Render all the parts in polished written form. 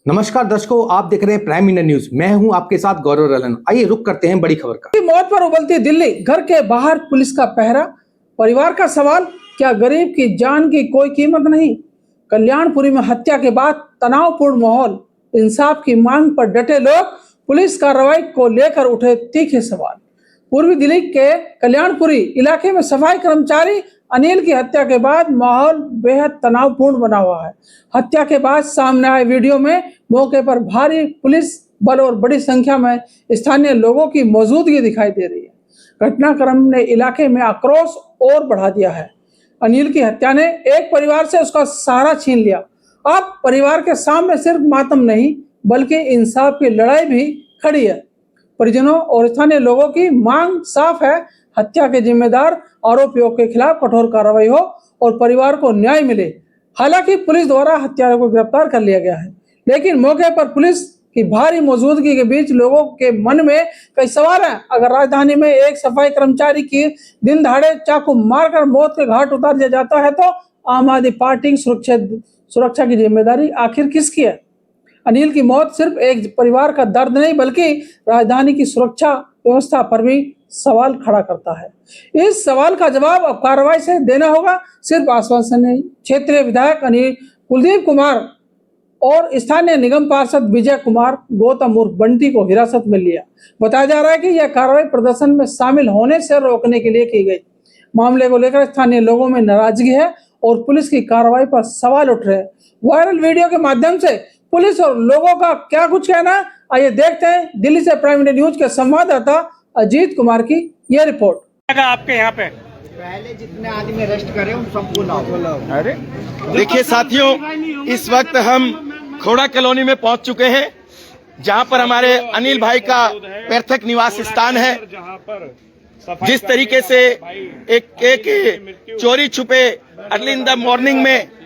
नमस्कार दर्शकों, आप देख रहे हैं प्राइम इंडिया न्यूज। मैं हूं आपके साथ गौरव रलन। आइए रुक करते हैं बड़ी खबर का। मौत पर उबलती दिल्ली, घर के बाहर पुलिस का पहरा, परिवार का सवाल, क्या गरीब की जान की कोई कीमत नहीं? कल्याणपुरी में हत्या के बाद तनावपूर्ण माहौल, इंसाफ की मांग पर डटे लोग, पुलिस कार्रवाई को लेकर उठे तीखे सवाल। पूर्वी दिल्ली के कल्याणपुरी इलाके में सफाई कर्मचारी अनिल की हत्या के बाद माहौल बेहद तनावपूर्ण बना हुआ है। हत्या के बाद सामने आए वीडियो में मौके पर भारी पुलिस बल और बड़ी संख्या में स्थानीय लोगों की मौजूदगी दिखाई दे रही है। घटनाक्रम ने इलाके में आक्रोश और बढ़ा दिया है। अनिल की हत्या ने एक परिवार से उसका सहारा छीन लिया। अब परिवार के सामने सिर्फ मातम नहीं बल्कि इंसाफ की लड़ाई भी खड़ी है। परिजनों और स्थानीय लोगों की मांग साफ है, हत्या के जिम्मेदार आरोपियों के खिलाफ कठोर कार्रवाई हो और परिवार को न्याय मिले। हालांकि पुलिस द्वारा हत्यारों को गिरफ्तार कर लिया गया है, लेकिन मौके पर पुलिस की भारी मौजूदगी के बीच लोगों के मन में कई सवाल हैं। अगर राजधानी में एक सफाई कर्मचारी की दिन दहाड़े चाकू मारकर मौत के घाट उतार दिया जाता है तो आम आदमी पार्टी की सुरक्षा की जिम्मेदारी आखिर किसकी है? अनिल की मौत सिर्फ एक परिवार का दर्द नहीं बल्कि राजधानी की सुरक्षा व्यवस्था पर भी सवाल खड़ा करता है। इस सवाल का जवाब अब कार्रवाई से देना होगा, सिर्फ आश्वासन नहीं। क्षेत्रीय विधायक अनिल कुलदीप कुमार और स्थानीय निगम पार्षद विजय कुमार गौतम उर्फ बंटी को हिरासत में लिया। बताया जा रहा है कि यह कार्रवाई प्रदर्शन में शामिल होने से रोकने के लिए की गई। मामले को लेकर स्थानीय लोगों में नाराजगी है और पुलिस की कार्रवाई पर सवाल उठ रहे हैं। वायरल वीडियो के माध्यम से पुलिस और लोगों का क्या कुछ कहना है, आइए देखते हैं दिल्ली से प्राइम इंडिया न्यूज के संवाददाता अजीत कुमार की यह रिपोर्ट। आपके यहाँ पे पहले जितने आदमी अरेस्ट करे उन सबको लाओ। अरे देखिए साथियों, इस वक्त हम खोड़ा कॉलोनी में पहुंच चुके हैं, जहां पर हमारे अनिल भाई का पृथक निवास स्थान है। जिस तरीके से एक चोरी छुपे अर्ली इन द मॉर्निंग में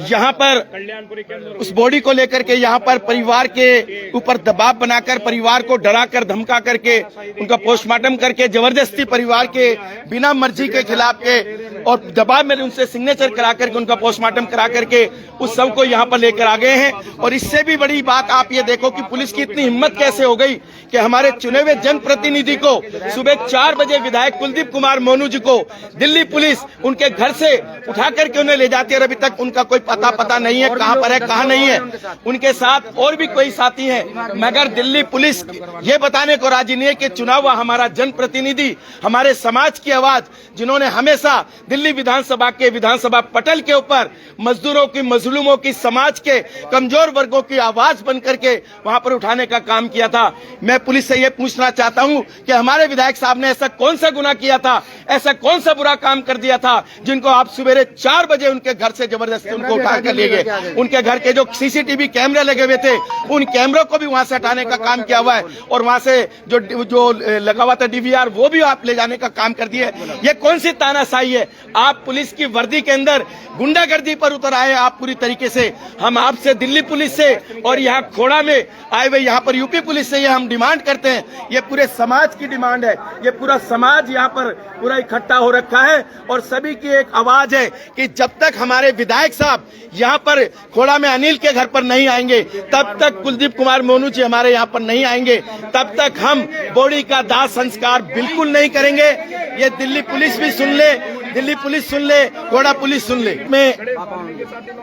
यहाँ पर उस बॉडी को लेकर के यहाँ पर परिवार के ऊपर दबाव बनाकर, परिवार को डराकर धमका करके उनका पोस्टमार्टम करके जबरदस्ती परिवार के बिना मर्जी के खिलाफ के और दबाव में उनसे सिग्नेचर करा करके उनका पोस्टमार्टम करा करके उस सब को यहाँ पर लेकर आ गए हैं। और इससे भी बड़ी बात आप ये देखो कि पुलिस की इतनी हिम्मत कैसे हो गई कि हमारे चुने हुए जनप्रतिनिधि को सुबह 4 बजे विधायक कुलदीप कुमार मोनू जी को दिल्ली पुलिस उनके घर से उठा करके उन्हें ले जाती है और अभी तक उनका कोई पता नहीं है, कहां पर है कहां नहीं है। उनके साथ और भी कोई साथी हैं, मगर दिल्ली पुलिस ये बताने को राजी नहीं है कि चुना हुआ हमारा जनप्रतिनिधि, हमारे समाज की आवाज, जिन्होंने हमेशा दिल्ली विधानसभा पटल के ऊपर मजदूरों की, मजलूमों की, समाज के कमजोर वर्गों की आवाज बन करके वहां पर उठाने का काम किया था। मैं पुलिस से ये पूछना चाहता हूं कि हमारे विधायक साहब ने ऐसा कौन सा गुनाह किया था, ऐसा कौन सा बुरा काम कर दिया था जिनको आप सवेरे 4 बजे उनके घर से जबरदस्ती उनको उठा कर ले गए। उनके घर के जो सीसीटीवी कैमरे लगे हुए थे उन कैमरों को भी वहां से हटाने का काम किया हुआ है और वहां से जो लगा हुआ था डीवीआर वो भी आप ले जाने का काम कर दिए। ये कौन सी तानाशाही है? आप पुलिस की वर्दी के अंदर गुंडागर्दी पर उतर आए आप पूरी तरीके से। हम आपसे दिल्ली पुलिस से और यहाँ खोड़ा में आए हुए यहाँ पर यूपी पुलिस से ये हम डिमांड करते हैं, ये पूरे समाज की डिमांड है। ये पूरा समाज यहाँ पर पूरा इकट्ठा हो रखा है और सभी की एक आवाज है कि जब तक हमारे विधायक साहब यहाँ पर खोड़ा में अनिल के घर पर नहीं आएंगे, तब तक कुलदीप कुमार मोनू जी हमारे यहाँ पर नहीं आएंगे, तब तक हम बॉडी का दाह संस्कार बिल्कुल नहीं करेंगे। ये दिल्ली पुलिस भी सुन ले, दिल्ली पुलिस सुन ले, खोड़ा पुलिस सुन ले। में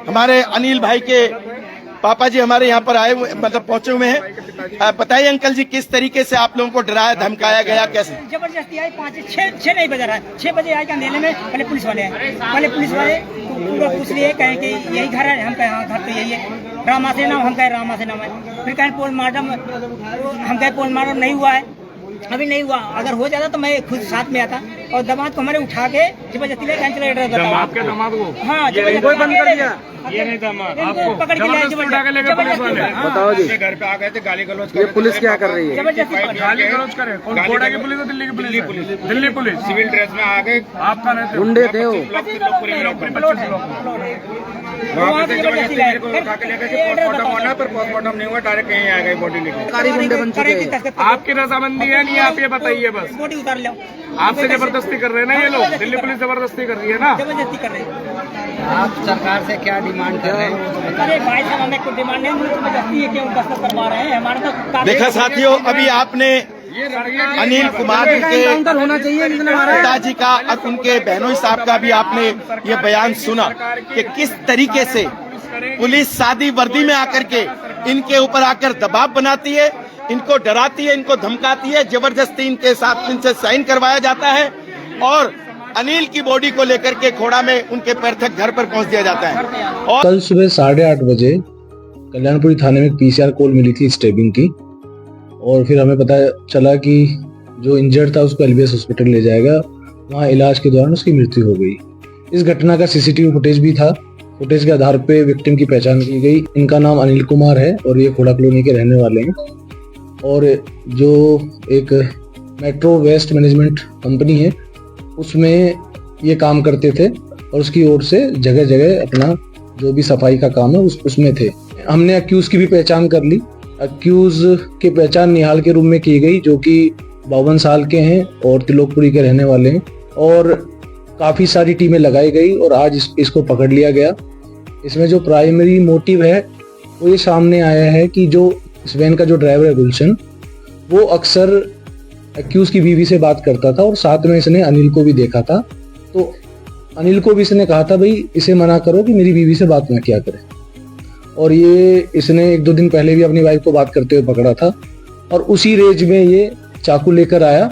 हमारे अनिल भाई के पापा जी हमारे यहाँ पर आए हुए, मतलब पहुंचे हुए हैं। बताइए अंकल जी, किस तरीके से आप लोगों को डराया धमकाया गया, कैसे? जबरदस्ती आई, 6 नहीं बज रहा है, 6 बजे आए अंधेरे में। पहले पुलिस वाले पूरा पूछ लिए, कहें कि यही घर है, हम कहें हाँ घर तो यही है, रामा से नाम, हम कहें रामा से नाम है। फिर कहें पोस्टमार्टम, हम कहें पोस्टमार्टम नहीं हुआ है, अभी नहीं हुआ, अगर हो जाता तो मैं खुद साथ में आता। और दामाद को हमारे उठा के जबरदस्ती ले आपके दामाद को, हाँ जबरदस्ती बंद कर दिया। ये नहीं दामाद आपको पकड़ के उठा के लेके पुलिस वाले। बताओ जी, घर पे आ गए थे, गाली गलौज। ये पुलिस क्या कर रही है? जबरदस्ती गाली गलौज करे। कौन? खोड़ा की पुलिस है, दिल्ली की police? Delhi police civil dress में आ गए। आपका नहीं, गुंडे थे वो। वहाँ से जबरदस्ती लाए पोस्टमार्टम होना पर पोस्टमार्टम नहीं हुआ, डायरेक्ट कहीं आ गई बॉडी लेके। आपकी रजामंदी है नहीं, आप ये बताइए बस। बॉडी उतार लो। आपसे जबरदस्ती कर रहे हैं ना ये लोग, दिल्ली पुलिस जबरदस्ती कर रही है ना। जबरदस्ती कर रहे हैं। आप सरकार से क्या डिमांड कर रहे हैं? अरे भाई साहब, हमें कोई डिमांड नहीं, मुझे जबरदस्ती है, क्यों दस्तखत करवा रहे हैं हमारे तो। देखा साथियों, अभी आपने अनिल कुमार के पिताजी का और उनके बहनोई साहब का भी आपने ये बयान सुना कि किस तरीके से पुलिस सादी वर्दी में आकर के इनके ऊपर आकर दबाव बनाती है, इनको डराती है, इनको धमकाती है, जबरदस्ती इनके साथ इनसे साइन करवाया जाता है और अनिल की बॉडी को लेकर के खोड़ा में उनके पैर्थक घर पर पहुंच दिया जाता है। और कल सुबह 8:30 बजे कल्याणपुरी थाने में पीसीआर कॉल मिली थी स्टेबिंग की, और फिर हमें पता चला कि जो इंजर्ड था उसको एलबीएस हॉस्पिटल ले जाएगा, वहाँ इलाज के दौरान उसकी मृत्यु हो गई। इस घटना का सीसीटीवी फुटेज भी था। फुटेज के आधार पे विक्टिम की पहचान की गई। इनका नाम अनिल कुमार है और ये खोड़ा कॉलोनी के रहने वाले हैं, और जो एक मेट्रो वेस्ट मैनेजमेंट कंपनी है उसमें ये काम करते थे और उसकी ओर से जगह जगह अपना जो भी सफाई का काम है उसमें थे। हमने अक्यूज की भी पहचान कर ली। अक्यूज की पहचान निहाल के रूम में की गई, जो कि 52 साल के हैं और तिलोकपुरी के रहने वाले हैं, और काफ़ी सारी टीमें लगाई गई और आज इसको पकड़ लिया गया। इसमें जो प्राइमरी मोटिव है वो ये सामने आया है कि जो इस वैन का जो ड्राइवर है गुलशन, वो अक्सर अक्यूज की बीवी से बात करता था और साथ में इसने अनिल को भी देखा था। तो अनिल को भी इसने कहा था भाई इसे मना करो कि मेरी बीवी से बात ना किया करे, और ये इसने 1-2 दिन पहले भी अपनी वाइफ को बात करते हुए पकड़ा था और उसी रेंज में ये चाकू लेकर आया।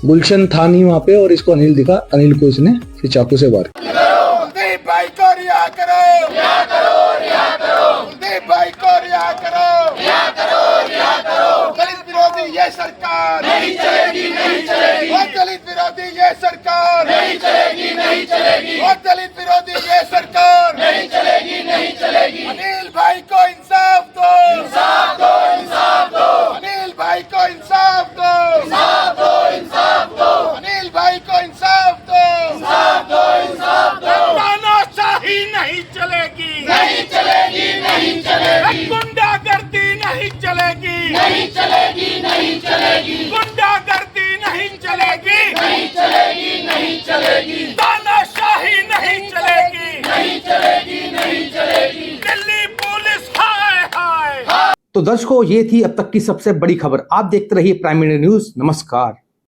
गुलशन था नहीं वहां पे और इसको अनिल दिखा, अनिल को इसने फिर चाकू से वार किया। कुलदीप भाई को रिहा करो, रिहा करो, रिहा करो। कुलदीप भाई को रिहा करो, रिहा करो, रिहा करो। दलित विरोधी ये सरकार नहीं चलेगी, नहीं चलेगी। वो दलित विरोधी ये सरकार नहीं चलेगी, नहीं चलेगी। वो दलित विरोधी ये सरकार नहीं चलेगी, नहीं चलेगी। अनिल भाई को इंसाफ दो, इंसाफ दो, इंसाफ दो। अनिल भाई को इंसाफ दो, इंसाफ दो, इंसाफ दो। अनिल भाई को इंसाफ दो, इंसाफ दो, इंसाफ दो। तानाशाही नहीं चलेगी, नहीं चलेगी, नहीं चलेगी। गुंडागर्दी नहीं चलेगी, नहीं चलेगी, नहीं चलेगी। गुंडागर्दी नहीं चलेगी, नहीं चलेगी, नहीं चलेगी। तानाशाही नहीं चलेगी, नहीं चलेगी, नहीं चलेगी। दिल्ली पुलिस हाय हाय। तो दर्शकों, ये थी अब तक की सबसे बड़ी खबर। आप देखते रहिए प्राइम मिनट न्यूज। नमस्कार।